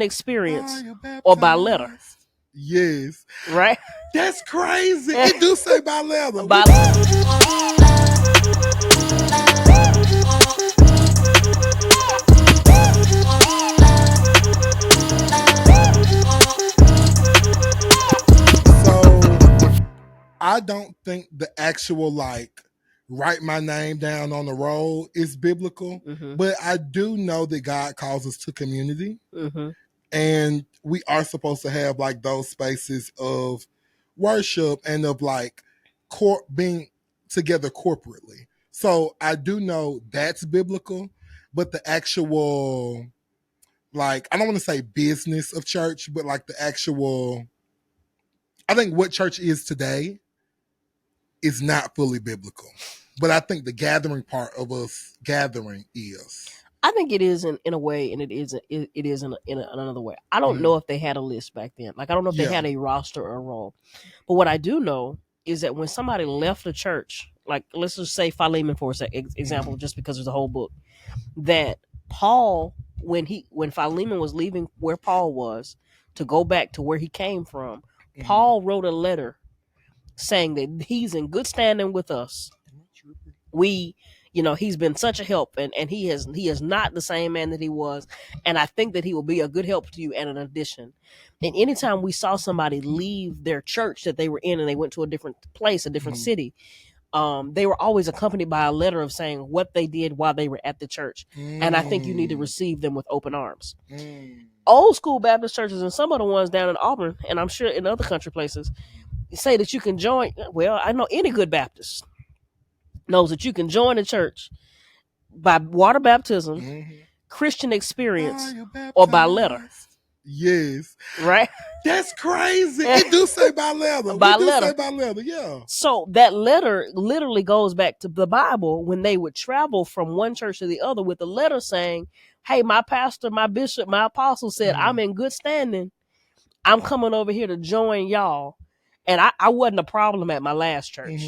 experience or by letter. Yes. Right? That's crazy. It do say by letter. By So I don't think the actual like write my name down on the roll is biblical, but I do know that God calls us to community. And we are supposed to have like those spaces of worship and of like being together corporately. So I do know that's biblical, but the actual like I don't want to say business of church, but like the actual I think what church is today is not fully biblical. But I think the gathering part of us gathering is. I think it is in a way, and it is in another way. I don't know if they had a list back then. Like I don't know if they had a roster or a role. But what I do know is that when somebody left the church, like let's just say Philemon for example, just because there's a whole book, that Paul, when Philemon was leaving where Paul was to go back to where he came from, Paul wrote a letter saying that he's in good standing with us. We, he's been such a help, and he is not the same man that he was, and I think that he will be a good help to you and an addition. And anytime we saw somebody leave their church that they were in and they went to a different place, a different city, they were always accompanied by a letter of saying what they did while they were at the church. And I think you need to receive them with open arms. Old school Baptist churches and some of the ones down in Auburn, and I'm sure in other country places, say that you can join. Well, I know any good Baptist knows that you can join the church by water baptism, Christian experience, or by letter. Yes. Right? That's crazy. It do say by letter. By we do letter. say by letter, yeah. So that letter literally goes back to the Bible when they would travel from one church to the other with a letter saying, hey, my pastor, my bishop, my apostle said, I'm in good standing. I'm coming over here to join y'all. And I wasn't a problem at my last church.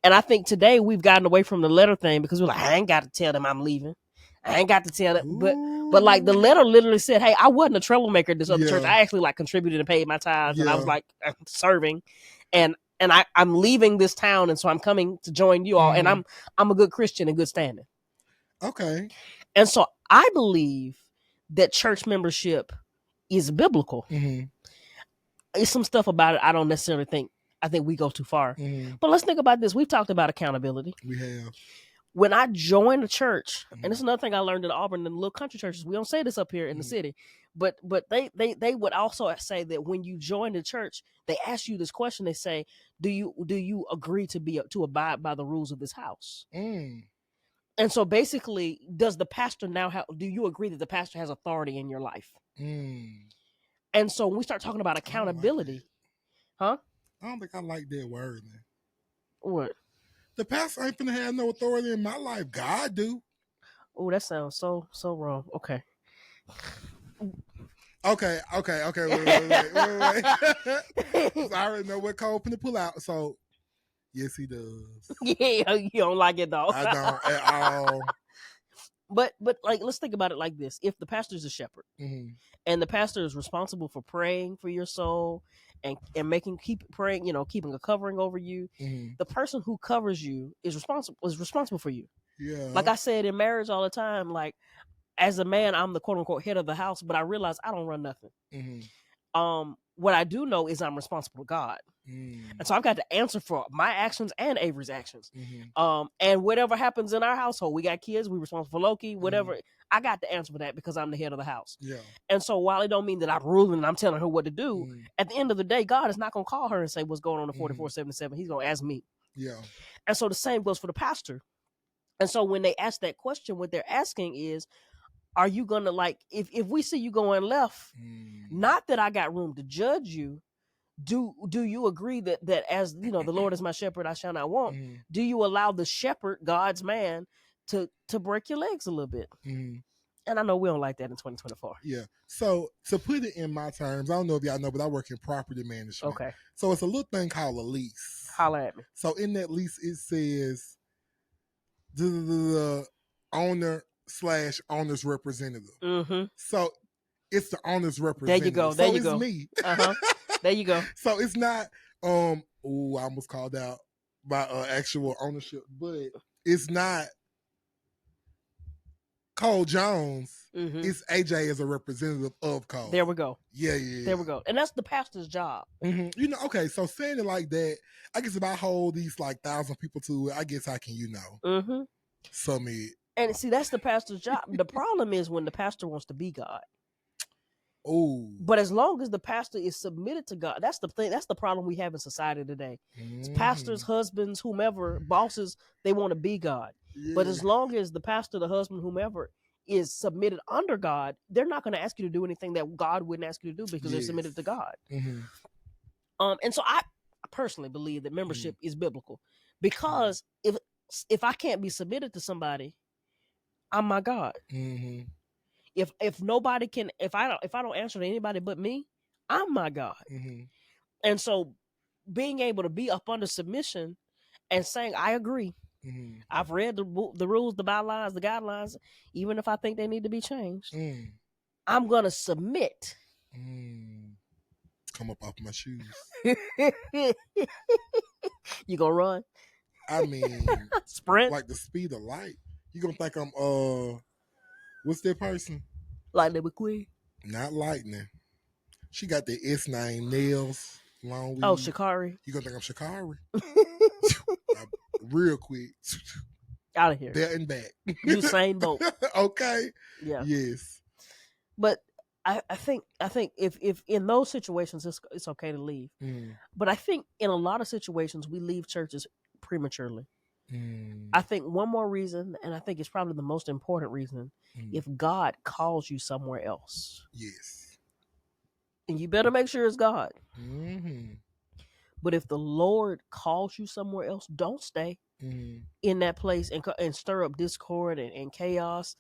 And I think today we've gotten away from the letter thing because we're like, I ain't got to tell them I'm leaving. I ain't got to tell them. But like the letter literally said, hey, I wasn't a troublemaker at this other church. I actually like contributed and paid my tithes and I was like serving. And I'm leaving this town, and so I'm coming to join you all. And I'm a good Christian in good standing. Okay. And so I believe that church membership is biblical. It's some stuff about it I don't necessarily think. I think we go too far. But let's think about this. We've talked about accountability. We have. When I joined a church, and this is another thing I learned in Auburn and little country churches. We don't say this up here in the city, but they would also say that when you join the church, they ask you this question. They say, "Do you agree to abide by the rules of this house?" And so basically, does the pastor now do you agree that the pastor has authority in your life? And so when we start talking about accountability, I don't think I like that word, man. What? The pastor ain't finna have no authority in my life. God do. Oh, that sounds so wrong. Okay. Wait. I already know what code finna pull out. So, yes, he does. Yeah, you don't like it though. I don't at all. But like, let's think about it like this: if the pastor is a shepherd, and the pastor is responsible for praying for your soul and keep praying, keeping a covering over you, the person who covers you is responsible for you. Yeah. Like I said in marriage all the time, like as a man, I'm the quote unquote head of the house, but I realize I don't run nothing. What I do know is I'm responsible to God. And so I've got to answer for my actions and Avery's actions. And whatever happens in our household, we got kids, we're responsible for Loki, whatever. I got to answer for that because I'm the head of the house. Yeah. And so while it don't mean that I'm ruling and I'm telling her what to do, at the end of the day, God is not going to call her and say what's going on in 4477. He's going to ask me. Yeah. And so the same goes for the pastor. And so when they ask that question, what they're asking is, are you going to like, if we see you going left, not that I got room to judge you, do you agree that as the Lord is my shepherd, I shall not want? Do you allow the shepherd, God's man, to break your legs a little bit? And I know we don't like that in 2024. Yeah. So to put it in my terms, I don't know if y'all know, but I work in property management. Okay. So it's a little thing called a lease. Holla at me. So in that lease, it says the owner/owner's representative. Mm-hmm. So It's the owner's There you go. representative. There So you it's go. me. There you go. So it's not I almost called out by actual ownership, but it's not Cole Jones. It's AJ as a representative of Cole. There we go. Yeah. There we go. And that's the pastor's job. You know, okay, so saying it like that, I guess if I hold these like 1,000 people to it, I guess I can, submit. And see, that's the pastor's job. The problem is when the pastor wants to be God. Oh. But as long as the pastor is submitted to God, that's the thing. That's the problem we have in society today. It's pastors, husbands, whomever, bosses, they want to be God. Yeah. But as long as the pastor, the husband, whomever is submitted under God, they're not going to ask you to do anything that God wouldn't ask you to do because they're submitted to God. And so I personally believe that membership is biblical, because if I can't be submitted to somebody, I'm my God. If nobody can, if I don't answer to anybody but me, I'm my God. And so being able to be up under submission and saying, I agree. I've read the rules, the bylines, the guidelines, even if I think they need to be changed. I'm going to submit. Come up off my shoes. You gonna run? I mean, sprint like the speed of light. You gonna think I'm what's that person? Lightning McQueen. Not Lightning. She got the S name, nails, long weed. Oh, Shikari. You gonna think I'm Shikari? Real quick. Out of here. There and back. Usain Bolt. Okay. Yeah. Yes. But I think if in those situations it's okay to leave. But I think in a lot of situations we leave churches prematurely. I think one more reason, and I think it's probably the most important reason, if God calls you somewhere else. Yes. And you better make sure it's God. But if the Lord calls you somewhere else, don't stay in that place and stir up discord and chaos,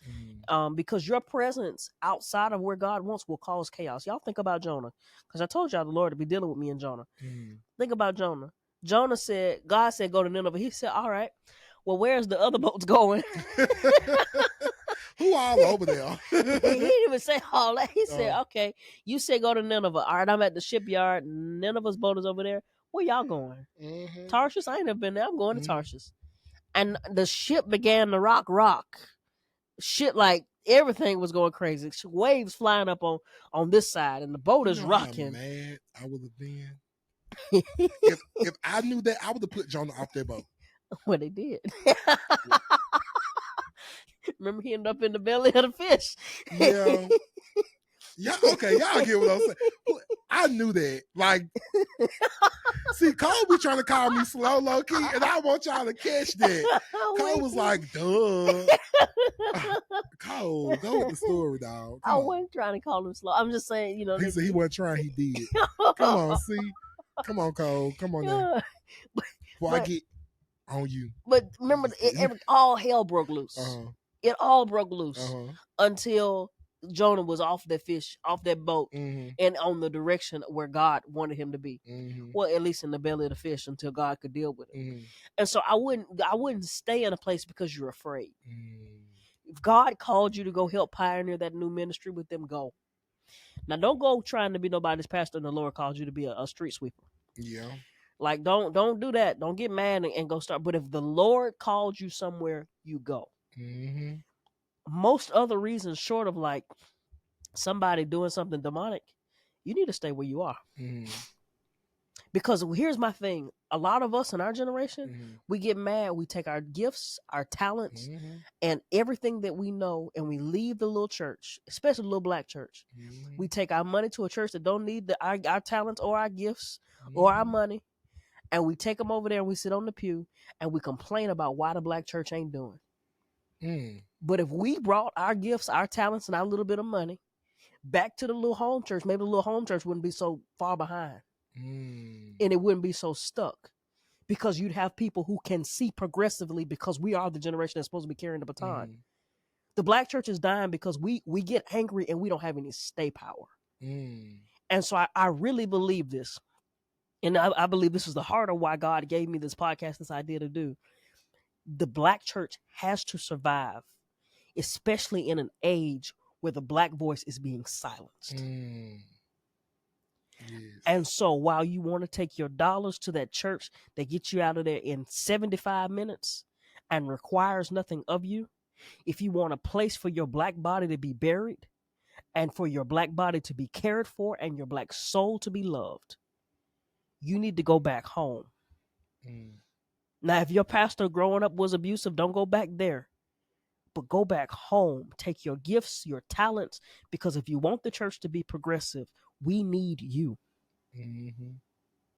because your presence outside of where God wants will cause chaos. Y'all think about Jonah, because I told y'all the Lord to be dealing with me and Jonah. Think about Jonah. God said, go to Nineveh. He said, all right, well, where's the other boats going? Who all over there? He didn't even say all that. He said, okay, you said go to Nineveh. All right, I'm at the shipyard. Nineveh's boat is over there. Where y'all going? Tarshish? I ain't never been there. I'm going to Tarshish. And the ship began to rock. Shit, like everything was going crazy. Waves flying up on this side, and the boat is rocking. How mad I would have been. if I knew that, I would have put Jonah off that boat. Well, they did. Remember, he ended up in the belly of the fish. Yeah. Yeah, okay, y'all get what I'm saying. I knew that. Like, see, Cole be trying to call me slow, low key, and I want y'all to catch that. Cole was like, duh. Cole, go with the story, dog. I wasn't trying to call him slow. I'm just saying, He said he wasn't trying, he did. Come on, see? Come on, Cole. Come on now. Before I get on you. But remember, all hell broke loose. It all broke loose until Jonah was off that fish, off that boat, and on the direction where God wanted him to be. Well, at least in the belly of the fish until God could deal with it. And so I wouldn't stay in a place because you're afraid. If God called you to go help pioneer that new ministry with them, go. Now, don't go trying to be nobody's pastor and the Lord calls you to be a street sweeper. Yeah. Like, don't do that. Don't get mad and go start. But if the Lord called you somewhere, you go. Most other reasons, short of like somebody doing something demonic, you need to stay where you are. Because here's my thing. A lot of us in our generation, we get mad. We take our gifts, our talents, and everything that we know, and we leave the little church, especially the little black church. We take our money to a church that don't need our talents or our gifts or our money, and we take them over there and we sit on the pew and we complain about why the black church ain't doing. But if we brought our gifts, our talents, and our little bit of money back to the little home church, maybe the little home church wouldn't be so far behind. And it wouldn't be so stuck, because you'd have people who can see progressively, because we are the generation that's supposed to be carrying the baton. The black church is dying because we get angry and we don't have any stay power. And so I really believe this. And I believe this is the heart of why God gave me this podcast, this idea to do. The black church has to survive, especially in an age where the black voice is being silenced. Yes. And so while you want to take your dollars to that church that gets you out of there in 75 minutes and requires nothing of you, if you want a place for your black body to be buried and for your black body to be cared for and your black soul to be loved, you need to go back home. Now, if your pastor growing up was abusive, don't go back there. But go back home. Take your gifts, your talents, because if you want the church to be progressive, we need you.